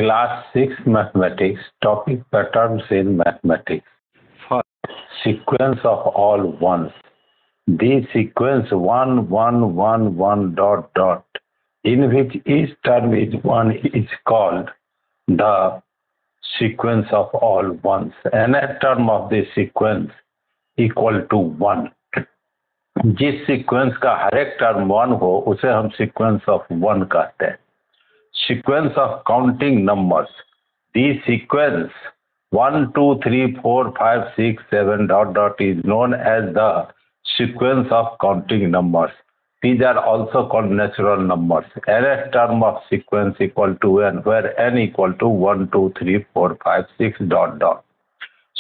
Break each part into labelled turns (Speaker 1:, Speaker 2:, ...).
Speaker 1: Class 6 Mathematics, topic patterns in mathematics. First, sequence of all ones. The sequence 1, 1, 1, 1, dot, dot, in which each term is 1 is called the sequence of all ones. Nth term of the sequence equal to 1. जिस sequence का हर एक term 1 हो उसे हम sequence of 1 कहते हैं. Sequence of counting numbers. The sequence 1, 2, 3, 4, 5, 6, 7, dot, dot is known as the sequence of counting numbers. These are also called natural numbers. Nth term of sequence equal to n, where n equal to 1, 2, 3, 4, 5, 6, dot, dot.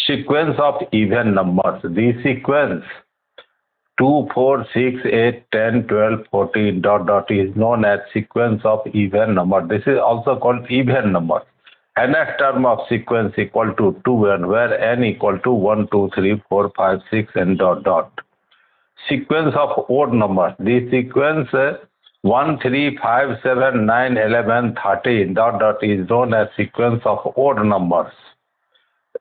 Speaker 1: Sequence of even numbers. The sequence 2, 4, 6, 8, 10, 12, 14, dot, dot is known as sequence of even number. This is also called even number. Nth term of sequence equal to 2n, where n equal to 1, 2, 3, 4, 5, 6, and dot, dot. Sequence of odd numbers. The sequence 1, 3, 5, 7, 9, 11, 13, dot, dot is known as sequence of odd numbers.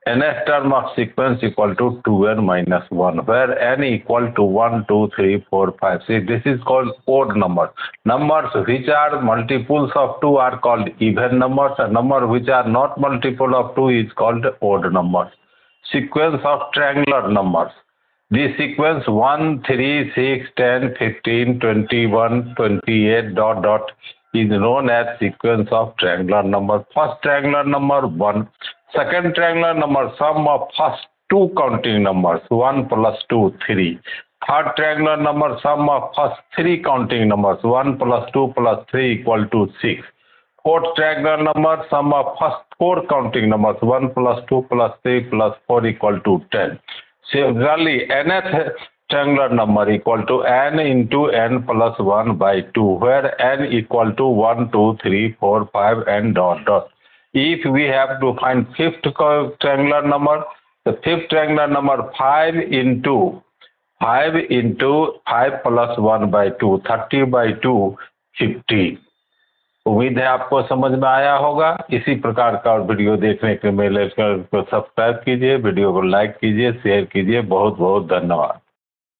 Speaker 1: Nth term of sequence equal to 2n minus 1, where n equal to 1, 2, 3, 4, 5, 6. This is called odd numbers. Numbers which are multiples of 2 are called even numbers. A number which are not multiple of 2 is called odd numbers. Sequence of triangular numbers. The sequence 1, 3, 6, 10, 15, 21, 28, dot, dot is known as sequence of triangular number. First triangular number 1. Second triangular number, sum of first two counting numbers, 1 plus 2, 3. Third triangular number, sum of first three counting numbers, 1 plus 2 plus 3 equal to 6. Fourth triangular number, sum of first four counting numbers, 1 plus 2 plus 3 plus 4 equal to 10. Similarly, nth triangular number equal to n into n plus 1 by 2, where n equal to 1, 2, 3, 4, 5, and dot, dot. If we have to find fifth triangular number, the fifth triangular number 5 into 5 plus 1 by 2, 30 by 2, 50. उम्मीद है आपको समझ में आया होगा. इसी प्रकार का और वीडियो देखने के लिए मेरे चैनल को सब्सक्राइब कीजिए, वीडियो को लाइक कीजिए, शेयर कीजिए. बहुत बहुत धन्यवाद.